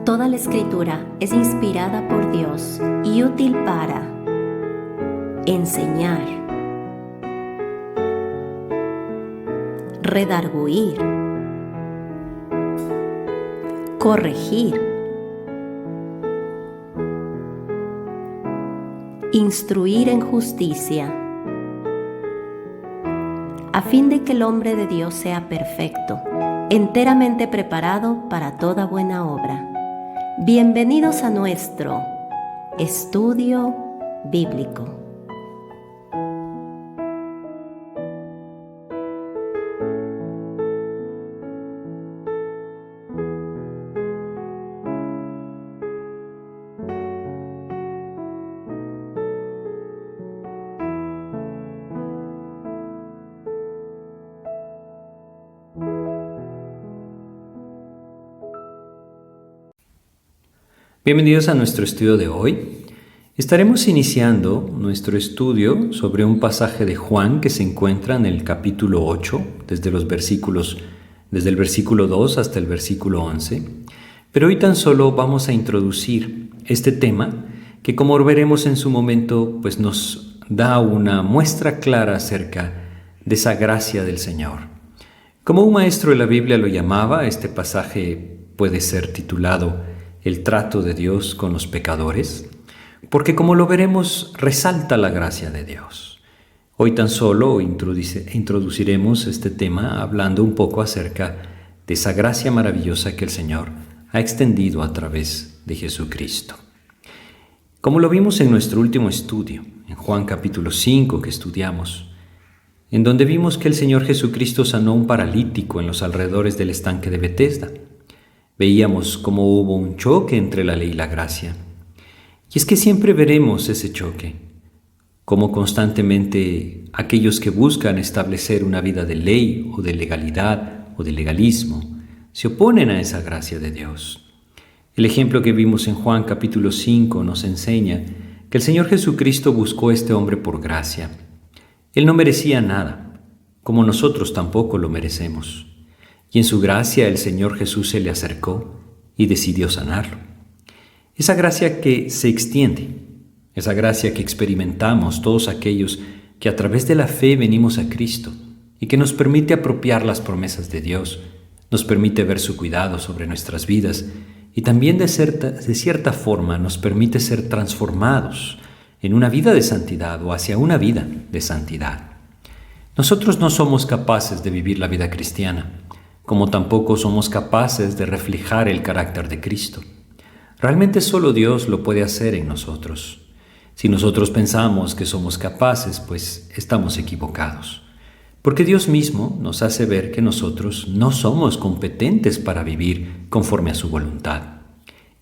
Toda la Escritura es inspirada por Dios y útil para enseñar, redarguir, corregir, instruir en justicia, a fin de que el hombre de Dios sea perfecto, enteramente preparado para toda buena obra. Bienvenidos a nuestro estudio bíblico. Bienvenidos a nuestro estudio de hoy. Estaremos iniciando nuestro estudio sobre un pasaje de Juan que se encuentra en el capítulo 8, desde el versículo 2 hasta el versículo 11. Pero hoy tan solo vamos a introducir este tema que, como veremos en su momento, pues nos da una muestra clara acerca de esa gracia del Señor. Como un maestro de la Biblia lo llamaba, este pasaje puede ser titulado el trato de Dios con los pecadores, porque como lo veremos, resalta la gracia de Dios. Hoy tan solo introduciremos este tema hablando un poco acerca de esa gracia maravillosa que el Señor ha extendido a través de Jesucristo. Como lo vimos en nuestro último estudio, en Juan capítulo 5 que estudiamos, en donde vimos que el Señor Jesucristo sanó a un paralítico en los alrededores del estanque de Betesda. Veíamos cómo hubo un choque entre la ley y la gracia. Y es que siempre veremos ese choque, cómo constantemente aquellos que buscan establecer una vida de ley o de legalidad o de legalismo se oponen a esa gracia de Dios. El ejemplo que vimos en Juan capítulo 5 nos enseña que el Señor Jesucristo buscó a este hombre por gracia. Él no merecía nada, como nosotros tampoco lo merecemos. Y en su gracia el Señor Jesús se le acercó y decidió sanarlo. Esa gracia que se extiende, esa gracia que experimentamos todos aquellos que a través de la fe venimos a Cristo y que nos permite apropiar las promesas de Dios, nos permite ver su cuidado sobre nuestras vidas y también de cierta forma nos permite ser transformados en una vida de santidad o hacia una vida de santidad. Nosotros no somos capaces de vivir la vida cristiana, como tampoco somos capaces de reflejar el carácter de Cristo. Realmente solo Dios lo puede hacer en nosotros. Si nosotros pensamos que somos capaces, pues estamos equivocados. Porque Dios mismo nos hace ver que nosotros no somos competentes para vivir conforme a su voluntad.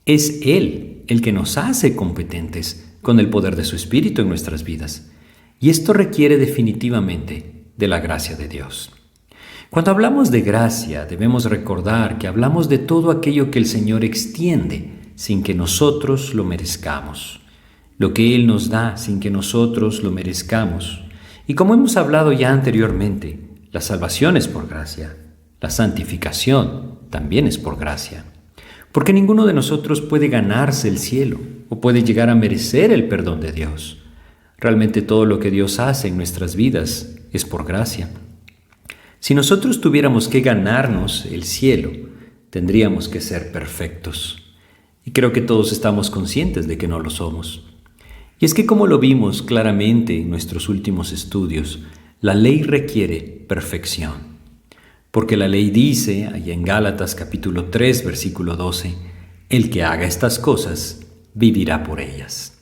Es Él el que nos hace competentes con el poder de su Espíritu en nuestras vidas. Y esto requiere definitivamente de la gracia de Dios. Cuando hablamos de gracia, debemos recordar que hablamos de todo aquello que el Señor extiende sin que nosotros lo merezcamos, lo que Él nos da sin que nosotros lo merezcamos. Y como hemos hablado ya anteriormente, la salvación es por gracia, la santificación también es por gracia, porque ninguno de nosotros puede ganarse el cielo o puede llegar a merecer el perdón de Dios. Realmente todo lo que Dios hace en nuestras vidas es por gracia. Si nosotros tuviéramos que ganarnos el cielo, tendríamos que ser perfectos. Y creo que todos estamos conscientes de que no lo somos. Y es que como lo vimos claramente en nuestros últimos estudios, la ley requiere perfección. Porque la ley dice, allá en Gálatas capítulo 3, versículo 12, el que haga estas cosas, vivirá por ellas.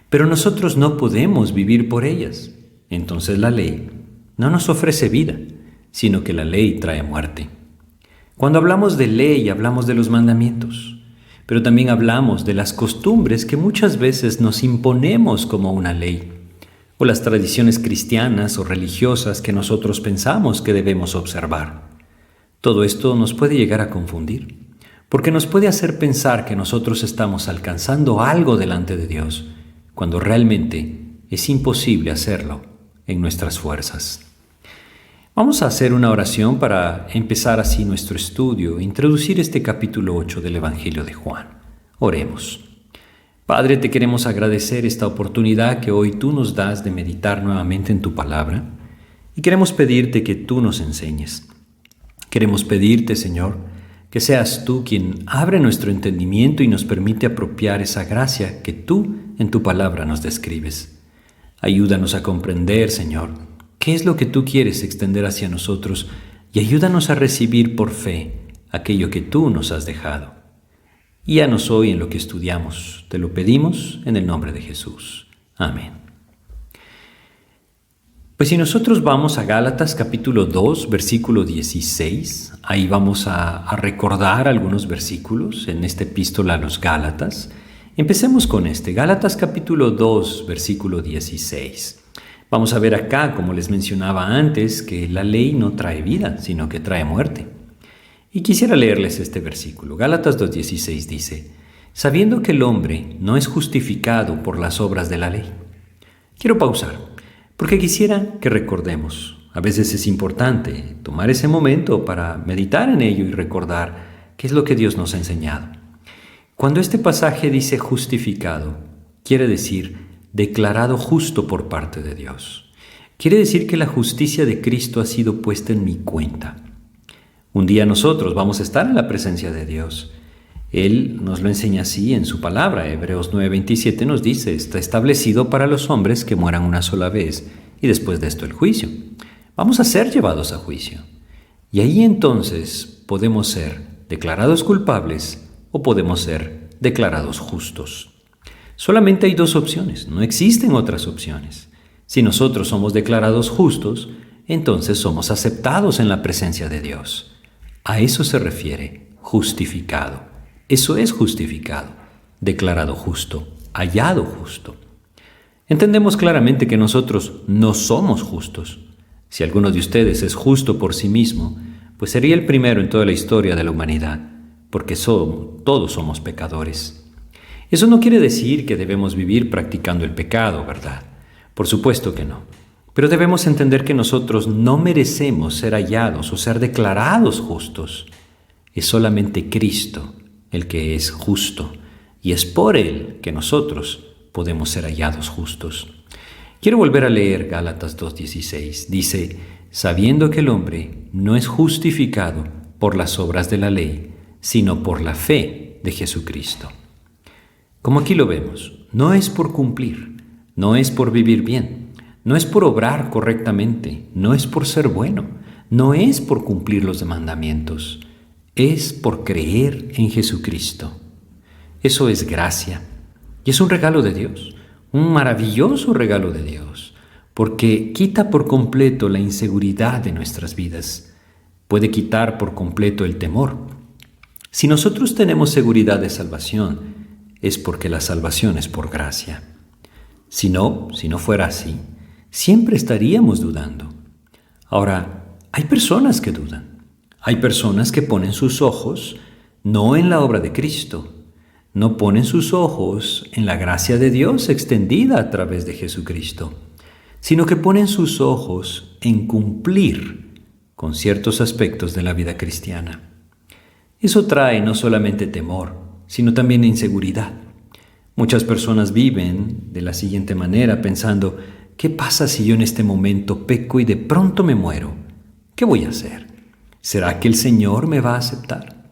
Pero nosotros no podemos vivir por ellas. Entonces la ley no nos ofrece vida, sino que la ley trae muerte. Cuando hablamos de ley, hablamos de los mandamientos, pero también hablamos de las costumbres que muchas veces nos imponemos como una ley, o las tradiciones cristianas o religiosas que nosotros pensamos que debemos observar. Todo esto nos puede llegar a confundir, porque nos puede hacer pensar que nosotros estamos alcanzando algo delante de Dios, cuando realmente es imposible hacerlo en nuestras fuerzas. Vamos a hacer una oración para empezar así nuestro estudio, introducir este capítulo 8 del Evangelio de Juan. Oremos. Padre, te queremos agradecer esta oportunidad que hoy tú nos das de meditar nuevamente en tu palabra y queremos pedirte que tú nos enseñes. Queremos pedirte, Señor, que seas tú quien abre nuestro entendimiento y nos permite apropiar esa gracia que tú en tu palabra nos describes. Ayúdanos a comprender, Señor, qué es lo que tú quieres extender hacia nosotros y ayúdanos a recibir por fe aquello que tú nos has dejado. Guíanos hoy en lo que estudiamos. Te lo pedimos en el nombre de Jesús. Amén. Pues si nosotros vamos a Gálatas capítulo 2, versículo 16, ahí vamos a recordar algunos versículos en esta epístola a los Gálatas. Empecemos con Gálatas capítulo 2, versículo 16. Vamos a ver acá, como les mencionaba antes, que la ley no trae vida, sino que trae muerte. Y quisiera leerles este versículo. Gálatas 2:16 dice: sabiendo que el hombre no es justificado por las obras de la ley. Quiero pausar, porque quisiera que recordemos. A veces es importante tomar ese momento para meditar en ello y recordar qué es lo que Dios nos ha enseñado. Cuando este pasaje dice justificado, quiere decir declarado justo por parte de Dios. Quiere decir que la justicia de Cristo ha sido puesta en mi cuenta. Un día nosotros vamos a estar en la presencia de Dios. Él nos lo enseña así en su palabra. Hebreos 9:27 nos dice: está establecido para los hombres que mueran una sola vez y después de esto el juicio. Vamos a ser llevados a juicio. Y ahí entonces podemos ser declarados culpables o podemos ser declarados justos. Solamente hay dos opciones, no existen otras opciones. Si nosotros somos declarados justos, entonces somos aceptados en la presencia de Dios. A eso se refiere justificado. Eso es justificado, declarado justo, hallado justo. Entendemos claramente que nosotros no somos justos. Si alguno de ustedes es justo por sí mismo, pues sería el primero en toda la historia de la humanidad, porque todos somos pecadores. Eso no quiere decir que debemos vivir practicando el pecado, ¿verdad? Por supuesto que no. Pero debemos entender que nosotros no merecemos ser hallados o ser declarados justos. Es solamente Cristo el que es justo, y es por Él que nosotros podemos ser hallados justos. Quiero volver a leer Gálatas 2:16. Dice: sabiendo que el hombre no es justificado por las obras de la ley, sino por la fe de Jesucristo. Como aquí lo vemos, no es por cumplir, no es por vivir bien, no es por obrar correctamente, no es por ser bueno, no es por cumplir los mandamientos, es por creer en Jesucristo. Eso es gracia y es un regalo de Dios, un maravilloso regalo de Dios, porque quita por completo la inseguridad de nuestras vidas, puede quitar por completo el temor. Si nosotros tenemos seguridad de salvación, es porque la salvación es por gracia. Si no fuera así, siempre estaríamos dudando. Ahora, hay personas que dudan. Hay personas que ponen sus ojos no en la obra de Cristo, no ponen sus ojos en la gracia de Dios extendida a través de Jesucristo, sino que ponen sus ojos en cumplir con ciertos aspectos de la vida cristiana. Eso trae no solamente temor, sino también inseguridad. Muchas personas viven de la siguiente manera, pensando: ¿qué pasa si yo en este momento peco y de pronto me muero? ¿Qué voy a hacer? ¿Será que el Señor me va a aceptar?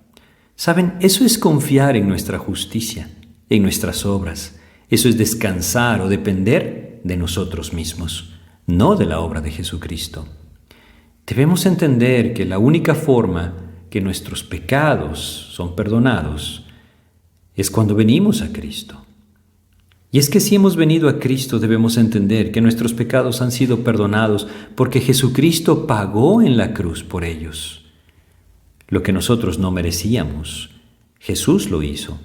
Saben, eso es confiar en nuestra justicia, en nuestras obras. Eso es descansar o depender de nosotros mismos, no de la obra de Jesucristo. Debemos entender que la única forma que nuestros pecados son perdonados es cuando venimos a Cristo. Y es que si hemos venido a Cristo, debemos entender que nuestros pecados han sido perdonados porque Jesucristo pagó en la cruz por ellos. Lo que nosotros no merecíamos, Jesús lo hizo.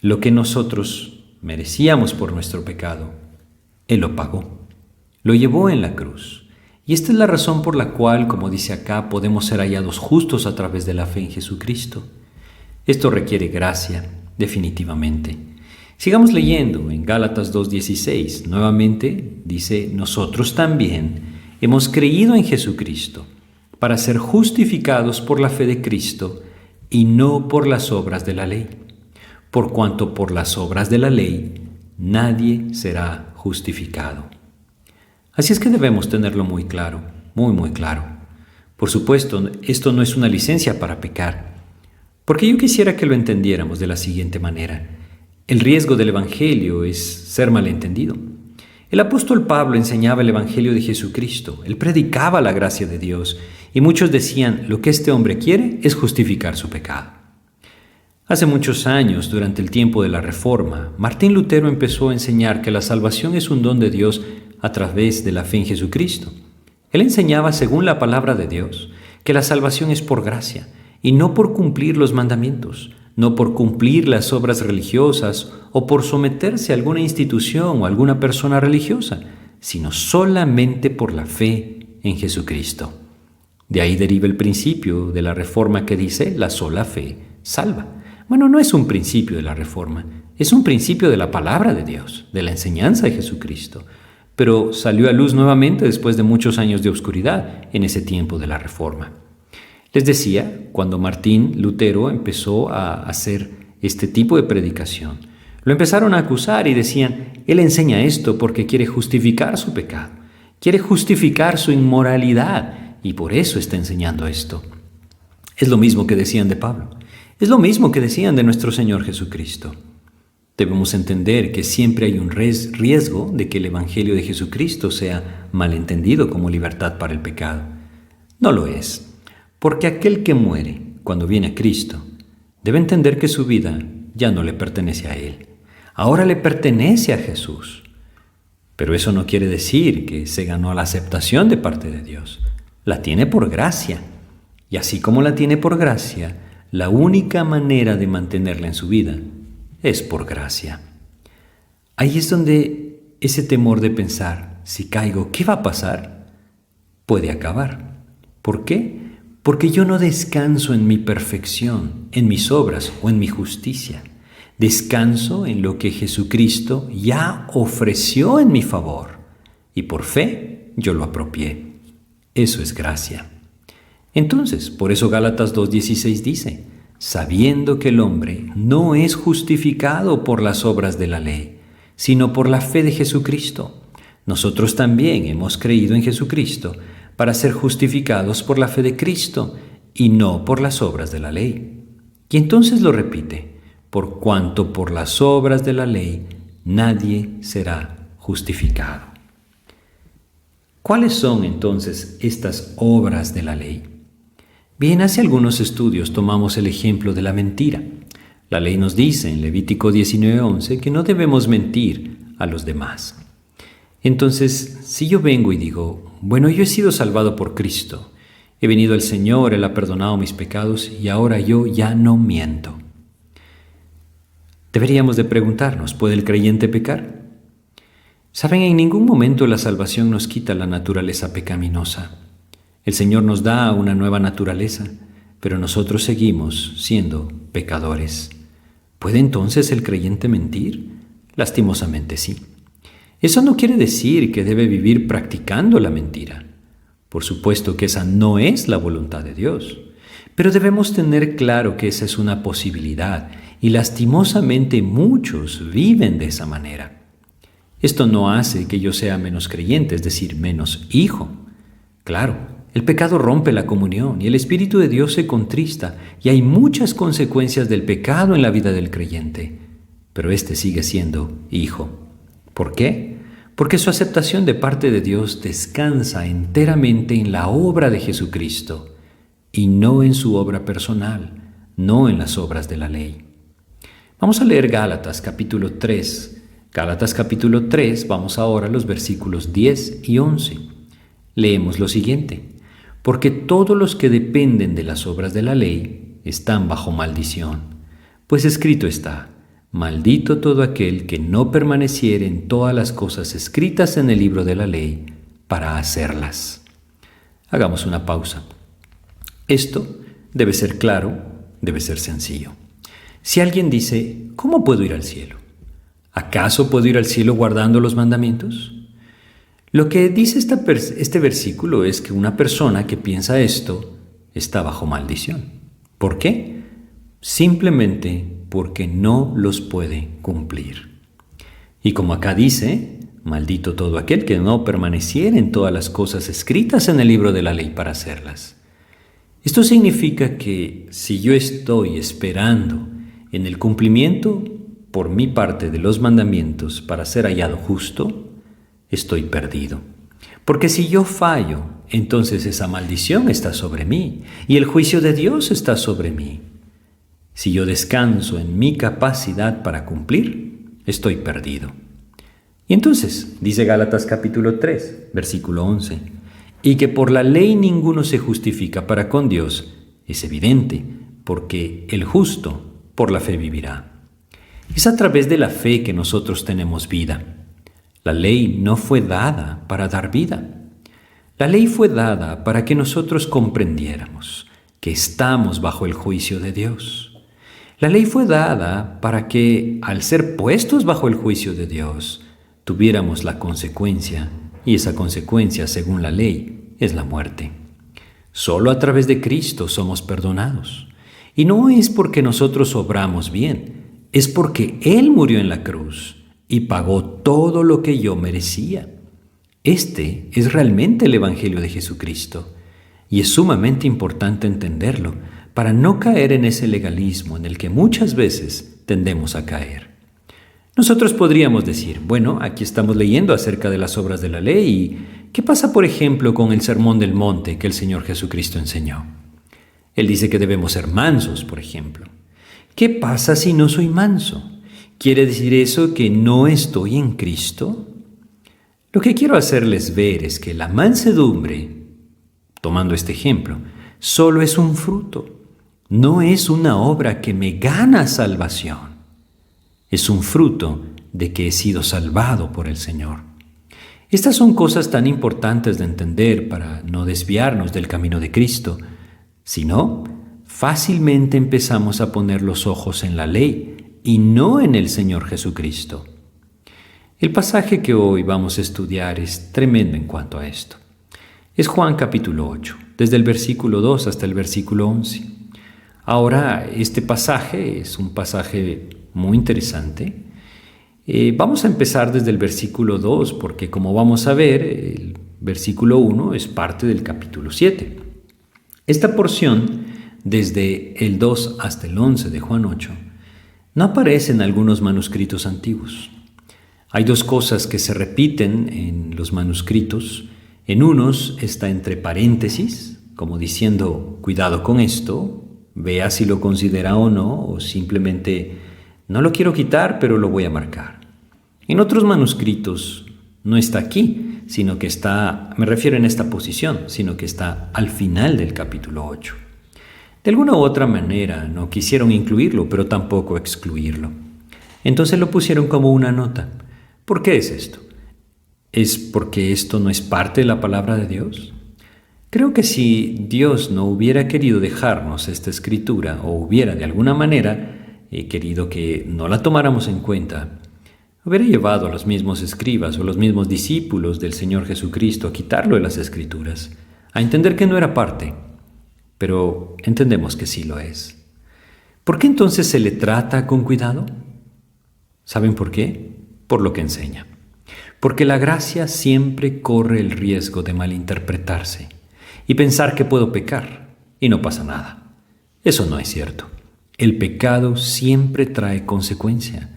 Lo que nosotros merecíamos por nuestro pecado, Él lo pagó. Lo llevó en la cruz. Y esta es la razón por la cual, como dice acá, podemos ser hallados justos a través de la fe en Jesucristo. Esto requiere gracia, definitivamente. Sigamos leyendo en Gálatas 2:16. Nuevamente dice: nosotros también hemos creído en Jesucristo para ser justificados por la fe de Cristo y no por las obras de la ley, por cuanto por las obras de la ley nadie será justificado. Así es que debemos tenerlo muy claro, muy claro. Por supuesto, esto no es una licencia para pecar, porque yo quisiera que lo entendiéramos de la siguiente manera. El riesgo del Evangelio es ser malentendido. El apóstol Pablo enseñaba el Evangelio de Jesucristo, él predicaba la gracia de Dios, y muchos decían, lo que este hombre quiere es justificar su pecado. Hace muchos años, durante el tiempo de la Reforma, Martín Lutero empezó a enseñar que la salvación es un don de Dios a través de la fe en Jesucristo. Él enseñaba, según la palabra de Dios, que la salvación es por gracia y no por cumplir los mandamientos, no por cumplir las obras religiosas o por someterse a alguna institución o alguna persona religiosa, sino solamente por la fe en Jesucristo. De ahí deriva el principio de la Reforma que dice, la sola fe salva. Bueno, no es un principio de la Reforma, es un principio de la palabra de Dios, de la enseñanza de Jesucristo, pero salió a luz nuevamente después de muchos años de oscuridad en ese tiempo de la Reforma. Les decía, cuando Martín Lutero empezó a hacer este tipo de predicación, lo empezaron a acusar y decían, él enseña esto porque quiere justificar su pecado, quiere justificar su inmoralidad y por eso está enseñando esto. Es lo mismo que decían de Pablo, es lo mismo que decían de nuestro Señor Jesucristo. Debemos entender que siempre hay un riesgo de que el Evangelio de Jesucristo sea malentendido como libertad para el pecado. No lo es, porque aquel que muere cuando viene a Cristo debe entender que su vida ya no le pertenece a él. Ahora le pertenece a Jesús. Pero eso no quiere decir que se ganó la aceptación de parte de Dios. La tiene por gracia. Y así como la tiene por gracia, la única manera de mantenerla en su vida es por gracia. Ahí es donde ese temor de pensar, si caigo, ¿qué va a pasar?, puede acabar. ¿Por qué? Porque yo no descanso en mi perfección, en mis obras o en mi justicia. Descanso en lo que Jesucristo ya ofreció en mi favor y por fe yo lo apropié. Eso es gracia. Entonces, por eso Gálatas 2:16 dice, sabiendo que el hombre no es justificado por las obras de la ley, sino por la fe de Jesucristo. Nosotros también hemos creído en Jesucristo para ser justificados por la fe de Cristo y no por las obras de la ley. Y entonces lo repite, por cuanto por las obras de la ley nadie será justificado. ¿Cuáles son entonces estas obras de la ley? Bien, hace algunos estudios tomamos el ejemplo de la mentira. La ley nos dice en Levítico 19:11 que no debemos mentir a los demás. Entonces, si yo vengo y digo, bueno, yo he sido salvado por Cristo, he venido al Señor, Él ha perdonado mis pecados y ahora yo ya no miento. Deberíamos de preguntarnos, ¿puede el creyente pecar? Saben, en ningún momento la salvación nos quita la naturaleza pecaminosa. El Señor nos da una nueva naturaleza, pero nosotros seguimos siendo pecadores. ¿Puede entonces el creyente mentir? Lastimosamente sí. Eso no quiere decir que debe vivir practicando la mentira. Por supuesto que esa no es la voluntad de Dios, pero debemos tener claro que esa es una posibilidad y lastimosamente muchos viven de esa manera. Esto no hace que yo sea menos creyente, es decir, menos hijo. Claro, el pecado rompe la comunión y el Espíritu de Dios se contrista y hay muchas consecuencias del pecado en la vida del creyente, pero éste sigue siendo hijo. ¿Por qué? Porque su aceptación de parte de Dios descansa enteramente en la obra de Jesucristo y no en su obra personal, no en las obras de la ley. Vamos a leer Gálatas capítulo 3. Gálatas capítulo 3, vamos ahora a los versículos 10 y 11. Leemos lo siguiente. Porque todos los que dependen de las obras de la ley están bajo maldición. Pues escrito está, maldito todo aquel que no permaneciere en todas las cosas escritas en el libro de la ley para hacerlas. Hagamos una pausa. Esto debe ser claro, debe ser sencillo. Si alguien dice, ¿cómo puedo ir al cielo? ¿Acaso puedo ir al cielo guardando los mandamientos? Lo que dice este versículo es que una persona que piensa esto está bajo maldición. ¿Por qué? Simplemente porque no los puede cumplir. Y como acá dice, maldito todo aquel que no permaneciera en todas las cosas escritas en el libro de la ley para hacerlas. Esto significa que si yo estoy esperando en el cumplimiento por mi parte de los mandamientos para ser hallado justo, estoy perdido. Porque si yo fallo, entonces esa maldición está sobre mí y el juicio de Dios está sobre mí. Si yo descanso en mi capacidad para cumplir, estoy perdido. Y entonces, dice Gálatas capítulo 3, versículo 11, y que por la ley ninguno se justifica para con Dios, es evidente, porque el justo por la fe vivirá. Es a través de la fe que nosotros tenemos vida. La ley no fue dada para dar vida. La ley fue dada para que nosotros comprendiéramos que estamos bajo el juicio de Dios. La ley fue dada para que, al ser puestos bajo el juicio de Dios, tuviéramos la consecuencia, y esa consecuencia, según la ley, es la muerte. Solo a través de Cristo somos perdonados. Y no es porque nosotros obramos bien, es porque Él murió en la cruz y pagó todo lo que yo merecía. Este es realmente el Evangelio de Jesucristo, y es sumamente importante entenderlo para no caer en ese legalismo en el que muchas veces tendemos a caer. Nosotros podríamos decir, bueno, aquí estamos leyendo acerca de las obras de la ley, y ¿qué pasa, por ejemplo, con el Sermón del Monte que el Señor Jesucristo enseñó? Él dice que debemos ser mansos, por ejemplo. ¿Qué pasa si no soy manso? ¿Quiere decir eso que no estoy en Cristo? Lo que quiero hacerles ver es que la mansedumbre, tomando este ejemplo, solo es un fruto. No es una obra que me gana salvación. Es un fruto de que he sido salvado por el Señor. Estas son cosas tan importantes de entender para no desviarnos del camino de Cristo. Si no, fácilmente empezamos a poner los ojos en la ley y no en el Señor Jesucristo. El pasaje que hoy vamos a estudiar es tremendo en cuanto a esto. Es Juan capítulo 8, desde el versículo 2 hasta el versículo 11. Ahora, este pasaje es un pasaje muy interesante. Vamos a empezar desde el versículo 2, porque como vamos a ver, el versículo 1 es parte del capítulo 7. Esta porción, desde el 2 hasta el 11 de Juan 8, no aparece en algunos manuscritos antiguos. Hay dos cosas que se repiten en los manuscritos. En unos está entre paréntesis, como diciendo, cuidado con esto, vea si lo considera o no, o simplemente no lo quiero quitar, pero lo voy a marcar. En otros manuscritos no está aquí, sino que está, me refiero en esta posición, sino que está al final del capítulo 8. De alguna u otra manera no quisieron incluirlo, pero tampoco excluirlo. Entonces lo pusieron como una nota. ¿Por qué es esto? ¿Es porque esto no es parte de la palabra de Dios? Creo que si Dios no hubiera querido dejarnos esta escritura, o hubiera de alguna manera querido que no la tomáramos en cuenta, hubiera llevado a los mismos escribas o los mismos discípulos del Señor Jesucristo a quitarlo de las escrituras, a entender que no era parte, pero entendemos que sí lo es. ¿Por qué entonces se le trata con cuidado? ¿Saben por qué? Por lo que enseña. Porque la gracia siempre corre el riesgo de malinterpretarse y pensar que puedo pecar y no pasa nada. Eso no es cierto. El pecado siempre trae consecuencia,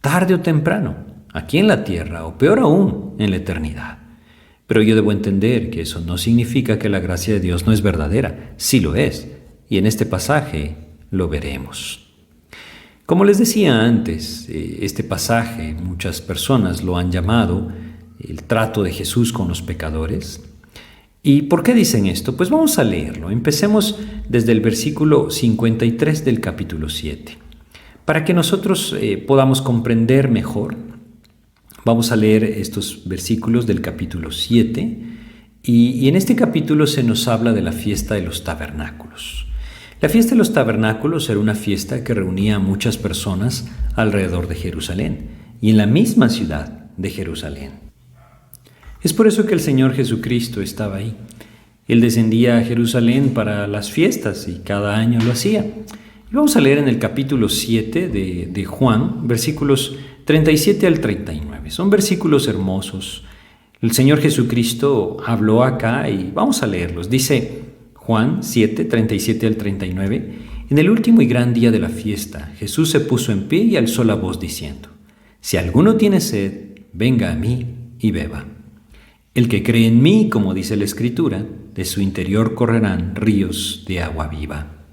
tarde o temprano, aquí en la tierra o peor aún, en la eternidad. Pero yo debo entender que eso no significa que la gracia de Dios no es verdadera. Sí lo es, y en este pasaje lo veremos. Como les decía antes, este pasaje muchas personas lo han llamado el trato de Jesús con los pecadores. ¿Y por qué dicen esto? Pues vamos a leerlo. Empecemos desde el versículo 53 del capítulo 7. Para que nosotros podamos comprender mejor, vamos a leer estos versículos del capítulo 7. Y en este capítulo se nos habla de la fiesta de los tabernáculos. La fiesta de los tabernáculos era una fiesta que reunía a muchas personas alrededor de Jerusalén y en la misma ciudad de Jerusalén. Es por eso que el Señor Jesucristo estaba ahí. Él descendía a Jerusalén para las fiestas y cada año lo hacía. Y vamos a leer en el capítulo 7 de Juan, versículos 37 al 39. Son versículos hermosos. El Señor Jesucristo habló acá y vamos a leerlos. Dice Juan 7, 37 al 39. En el último y gran día de la fiesta, Jesús se puso en pie y alzó la voz diciendo: Si alguno tiene sed, venga a mí y beba. El que cree en mí, como dice la Escritura, de su interior correrán ríos de agua viva.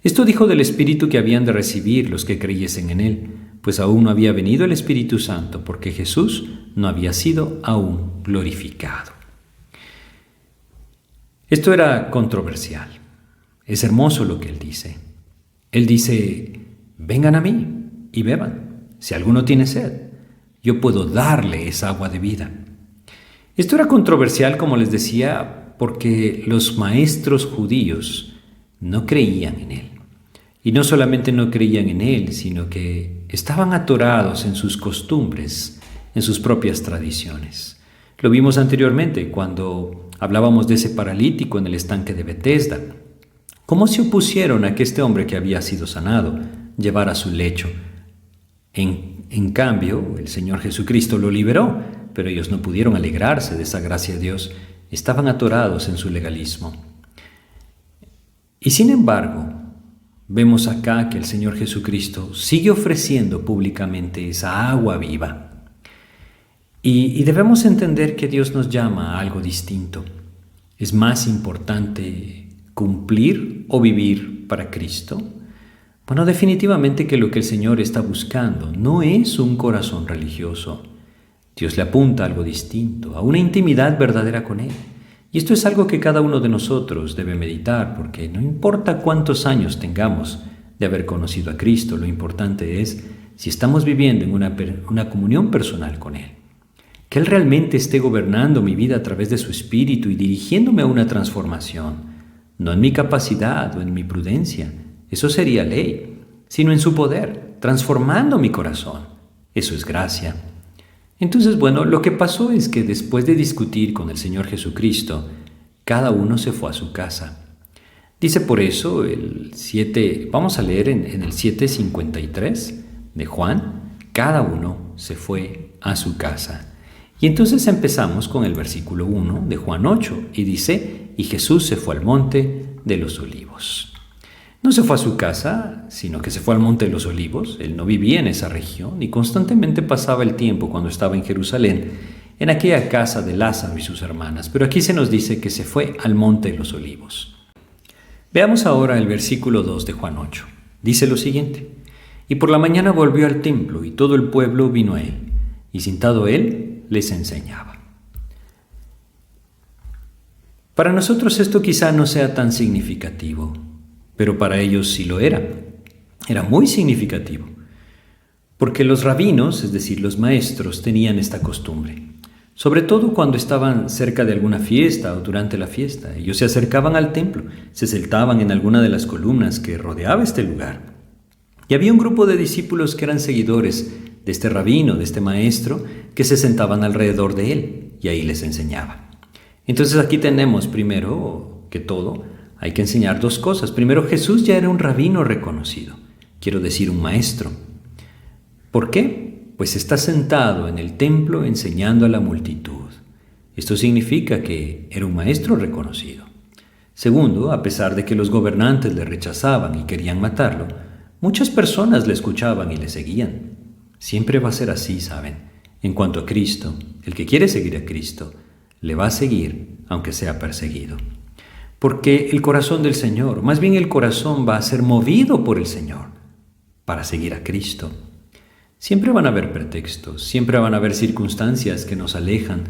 Esto dijo del Espíritu que habían de recibir los que creyesen en él, pues aún no había venido el Espíritu Santo, porque Jesús no había sido aún glorificado. Esto era controversial. Es hermoso lo que él dice. Él dice: vengan a mí y beban. Si alguno tiene sed, yo puedo darle esa agua de vida. Esto era controversial, como les decía, porque los maestros judíos no creían en él. Y no solamente no creían en él, sino que estaban atorados en sus costumbres, en sus propias tradiciones. Lo vimos anteriormente cuando hablábamos de ese paralítico en el estanque de Betesda. ¿Cómo se opusieron a que este hombre que había sido sanado llevara su lecho? En cambio, el Señor Jesucristo lo liberó, pero ellos no pudieron alegrarse de esa gracia de Dios. Estaban atorados en su legalismo. Y sin embargo, vemos acá que el Señor Jesucristo sigue ofreciendo públicamente esa agua viva. Y debemos entender que Dios nos llama a algo distinto. Es más importante cumplir o vivir para Cristo. Bueno, definitivamente que lo que el Señor está buscando no es un corazón religioso. Dios le apunta a algo distinto, a una intimidad verdadera con Él. Y esto es algo que cada uno de nosotros debe meditar, porque no importa cuántos años tengamos de haber conocido a Cristo, lo importante es si estamos viviendo en una comunión personal con Él. Que Él realmente esté gobernando mi vida a través de su Espíritu y dirigiéndome a una transformación, no en mi capacidad o en mi prudencia, eso sería ley, sino en su poder, transformando mi corazón. Eso es gracia. Entonces, bueno, lo que pasó es que después de discutir con el Señor Jesucristo, cada uno se fue a su casa. Dice por eso el 7, vamos a leer en el 7:53 de Juan, cada uno se fue a su casa. Y entonces empezamos con el versículo 1 de Juan 8 y dice: y Jesús se fue al monte de los olivos. No se fue a su casa, sino que se fue al Monte de los Olivos. Él no vivía en esa región y constantemente pasaba el tiempo cuando estaba en Jerusalén, en aquella casa de Lázaro y sus hermanas. Pero aquí se nos dice que se fue al Monte de los Olivos. Veamos ahora el versículo 2 de Juan 8. Dice lo siguiente: y por la mañana volvió al templo y todo el pueblo vino a él, y sentado él les enseñaba. Para nosotros esto quizá no sea tan significativo, pero para ellos sí lo era. Era muy significativo, porque los rabinos, es decir, los maestros, tenían esta costumbre. Sobre todo cuando estaban cerca de alguna fiesta o durante la fiesta. Ellos se acercaban al templo, se sentaban en alguna de las columnas que rodeaba este lugar. Y había un grupo de discípulos que eran seguidores de este rabino, de este maestro, que se sentaban alrededor de él y ahí les enseñaba. Entonces aquí tenemos primero que todo, hay que enseñar dos cosas. Primero, Jesús ya era un rabino reconocido, quiero decir un maestro. ¿Por qué? Pues está sentado en el templo enseñando a la multitud. Esto significa que era un maestro reconocido. Segundo, a pesar de que los gobernantes le rechazaban y querían matarlo, muchas personas le escuchaban y le seguían. Siempre va a ser así, ¿saben? En cuanto a Cristo, el que quiere seguir a Cristo, le va a seguir aunque sea perseguido. Porque el corazón del Señor, más bien el corazón va a ser movido por el Señor para seguir a Cristo. Siempre van a haber pretextos, siempre van a haber circunstancias que nos alejan,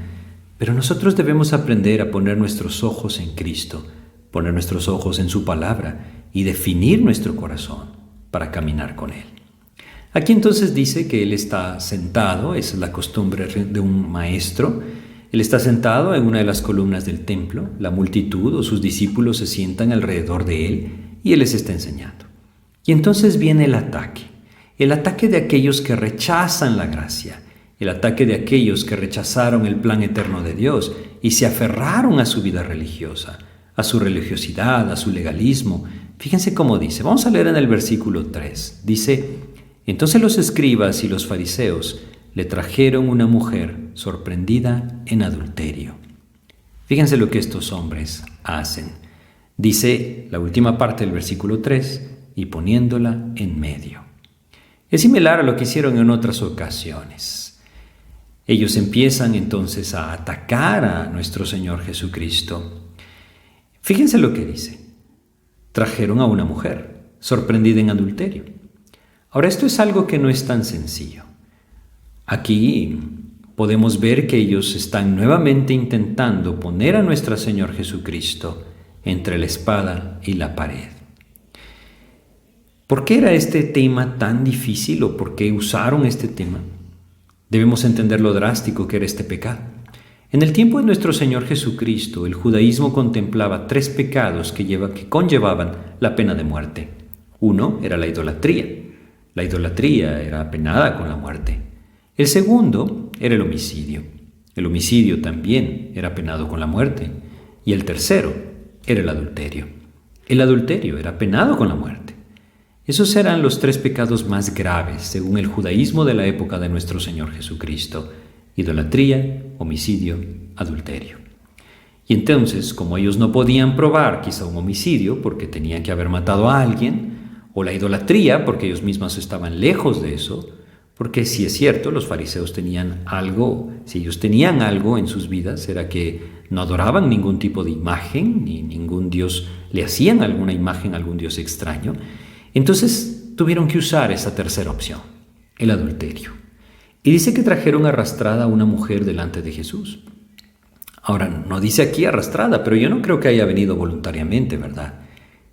pero nosotros debemos aprender a poner nuestros ojos en Cristo, poner nuestros ojos en su palabra y definir nuestro corazón para caminar con Él. Aquí entonces dice que Él está sentado, esa es la costumbre de un maestro. Él está sentado en una de las columnas del templo, la multitud o sus discípulos se sientan alrededor de Él y Él les está enseñando. Y entonces viene el ataque de aquellos que rechazan la gracia el ataque de aquellos que rechazaron el plan eterno de Dios y se aferraron a su vida religiosa, a su religiosidad, a su legalismo. Fíjense cómo dice, vamos a leer en el versículo 3, dice: entonces los escribas y los fariseos le trajeron una mujer sorprendida en adulterio. Fíjense lo que estos hombres hacen. Dice la última parte del versículo 3, y poniéndola en medio. Es similar a lo que hicieron en otras ocasiones. Ellos empiezan entonces a atacar a nuestro Señor Jesucristo. Fíjense lo que dice. Trajeron a una mujer sorprendida en adulterio. Ahora, esto es algo que no es tan sencillo. Aquí podemos ver que ellos están nuevamente intentando poner a nuestro Señor Jesucristo entre la espada y la pared. ¿Por qué era este tema tan difícil o por qué usaron este tema? Debemos entender lo drástico que era este pecado. En el tiempo de nuestro Señor Jesucristo, el judaísmo contemplaba 3 pecados que conllevaban la pena de muerte. Uno era la idolatría. La idolatría era penada con la muerte. El segundo era el homicidio. El homicidio también era penado con la muerte. Y el tercero era el adulterio. El adulterio era penado con la muerte. Esos eran los 3 pecados más graves, según el judaísmo de la época de nuestro Señor Jesucristo: idolatría, homicidio, adulterio. Y entonces, como ellos no podían probar quizá un homicidio porque tenían que haber matado a alguien, o la idolatría porque ellos mismos estaban lejos de eso, porque si es cierto, los fariseos tenían algo, si ellos tenían algo en sus vidas, era que no adoraban ningún tipo de imagen, ni ningún dios, le hacían alguna imagen a algún dios extraño. Entonces tuvieron que usar esa tercera opción, el adulterio. Y dice que trajeron arrastrada a una mujer delante de Jesús. Ahora, no dice aquí arrastrada, pero yo no creo que haya venido voluntariamente, ¿verdad?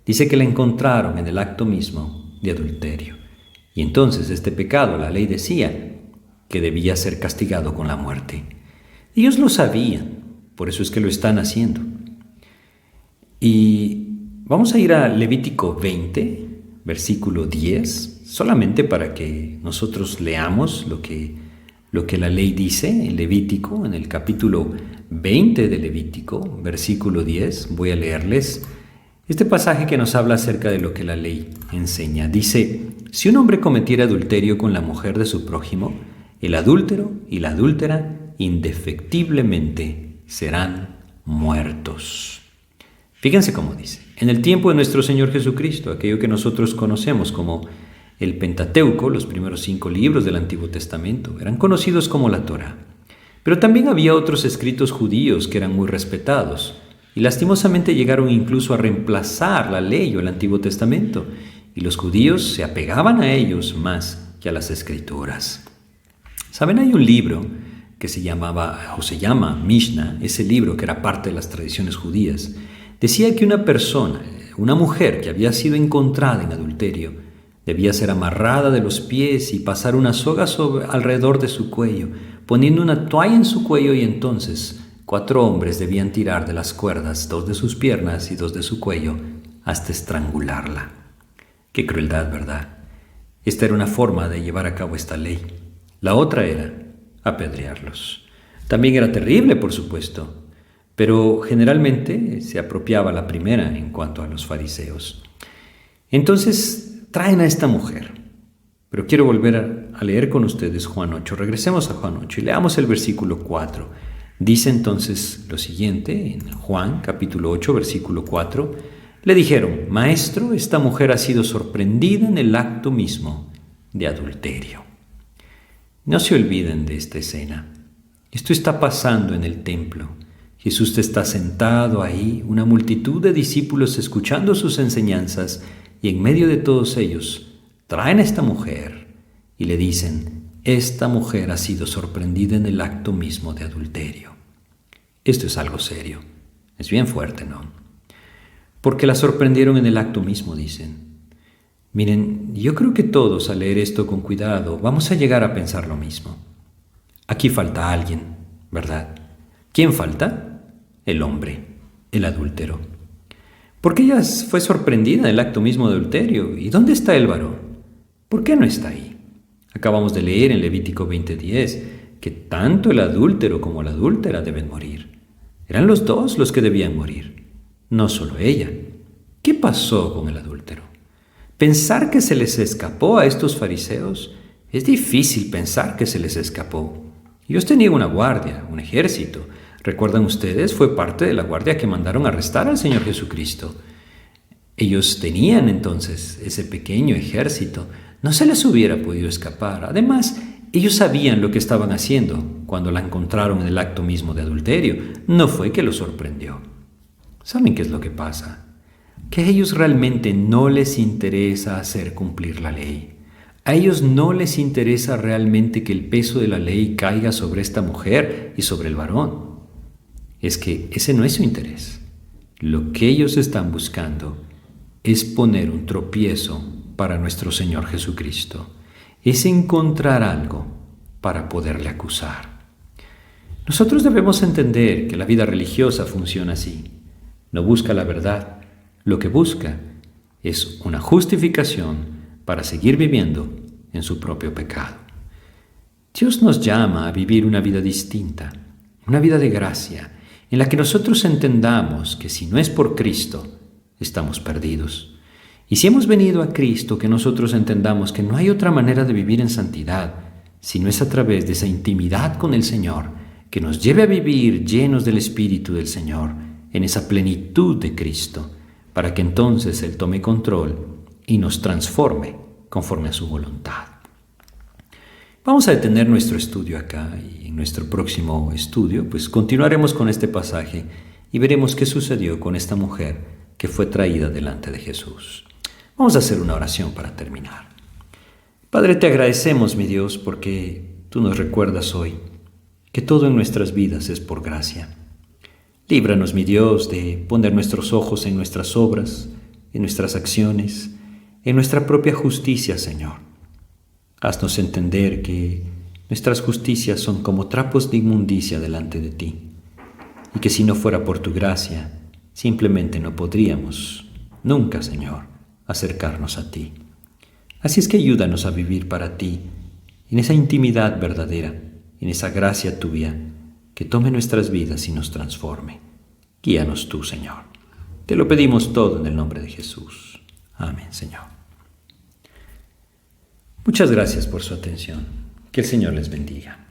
Dice que la encontraron en el acto mismo de adulterio. Y entonces este pecado, la ley decía que debía ser castigado con la muerte. Ellos lo sabían, por eso es que lo están haciendo. Y vamos a ir a Levítico 20, versículo 10, solamente para que nosotros leamos lo que la ley dice en Levítico, en el capítulo 20 de Levítico, versículo 10. Voy a leerles este pasaje que nos habla acerca de lo que la ley enseña. Dice: si un hombre cometiera adulterio con la mujer de su prójimo, el adúltero y la adúltera indefectiblemente serán muertos. Fíjense cómo dice: en el tiempo de nuestro Señor Jesucristo, aquello que nosotros conocemos como el Pentateuco, los primeros 5 libros del Antiguo Testamento, eran conocidos como la Torá. Pero también había otros escritos judíos que eran muy respetados, y lastimosamente llegaron incluso a reemplazar la ley o el Antiguo Testamento, y los judíos se apegaban a ellos más que a las Escrituras. ¿Saben? Hay un libro que se llama Mishnah, ese libro que era parte de las tradiciones judías. Decía que una persona, una mujer que había sido encontrada en adulterio, debía ser amarrada de los pies y pasar una soga alrededor de su cuello, poniendo una toalla en su cuello, y entonces 4 hombres debían tirar de las cuerdas, 2 de sus piernas y 2 de su cuello, hasta estrangularla. Qué crueldad, ¿verdad? Esta era una forma de llevar a cabo esta ley. La otra era apedrearlos. También era terrible, por supuesto, pero generalmente se apropiaba la primera en cuanto a los fariseos. Entonces traen a esta mujer, pero quiero volver a leer con ustedes Juan 8. Regresemos a Juan 8 y leamos el versículo 4. Dice entonces lo siguiente en Juan capítulo 8, versículo 4. Le dijeron: Maestro, esta mujer ha sido sorprendida en el acto mismo de adulterio. No se olviden de esta escena. Esto está pasando en el templo. Jesús está sentado ahí, una multitud de discípulos escuchando sus enseñanzas, y en medio de todos ellos traen a esta mujer y le dicen: esta mujer ha sido sorprendida en el acto mismo de adulterio. Esto es algo serio. Es bien fuerte, ¿no? Porque la sorprendieron en el acto mismo, dicen. Miren, yo creo que todos al leer esto con cuidado vamos a llegar a pensar lo mismo. Aquí falta alguien, ¿verdad? ¿Quién falta? El hombre, el adúltero. Porque ella fue sorprendida en el acto mismo de adulterio. ¿Y dónde está el varón? ¿Por qué no está ahí? Acabamos de leer en Levítico 20:10 que tanto el adúltero como la adúltera deben morir. Eran los dos los que debían morir, no solo ella. ¿Qué pasó con el adúltero? Pensar que se les escapó a estos fariseos, es difícil pensar que se les escapó. Ellos tenían una guardia, un ejército. ¿Recuerdan ustedes? Fue parte de la guardia que mandaron arrestar al Señor Jesucristo. Ellos tenían entonces ese pequeño ejército. No se les hubiera podido escapar. Además, ellos sabían lo que estaban haciendo cuando la encontraron en el acto mismo de adulterio. No fue que los sorprendió. ¿Saben qué es lo que pasa? Que a ellos realmente no les interesa hacer cumplir la ley. A ellos no les interesa realmente que el peso de la ley caiga sobre esta mujer y sobre el varón. Es que ese no es su interés. Lo que ellos están buscando es poner un tropiezo para nuestro Señor Jesucristo. Es encontrar algo para poderle acusar. Nosotros debemos entender que la vida religiosa funciona así. No busca la verdad. Lo que busca es una justificación para seguir viviendo en su propio pecado. Dios nos llama a vivir una vida distinta, una vida de gracia, en la que nosotros entendamos que si no es por Cristo, estamos perdidos. Y si hemos venido a Cristo, que nosotros entendamos que no hay otra manera de vivir en santidad, si no es a través de esa intimidad con el Señor, que nos lleve a vivir llenos del Espíritu del Señor, en esa plenitud de Cristo, para que entonces Él tome control y nos transforme conforme a su voluntad. Vamos a detener nuestro estudio acá y en nuestro próximo estudio pues continuaremos con este pasaje y veremos qué sucedió con esta mujer que fue traída delante de Jesús. Vamos a hacer una oración para terminar. Padre, te agradecemos, mi Dios, porque tú nos recuerdas hoy que todo en nuestras vidas es por gracia. Líbranos, mi Dios, de poner nuestros ojos en nuestras obras, en nuestras acciones, en nuestra propia justicia, Señor. Haznos entender que nuestras justicias son como trapos de inmundicia delante de ti, y que si no fuera por tu gracia, simplemente no podríamos, nunca, Señor, acercarnos a ti. Así es que ayúdanos a vivir para ti, en esa intimidad verdadera, en esa gracia tuya, que tome nuestras vidas y nos transforme. Guíanos tú, Señor. Te lo pedimos todo en el nombre de Jesús. Amén, Señor. Muchas gracias por su atención. Que el Señor les bendiga.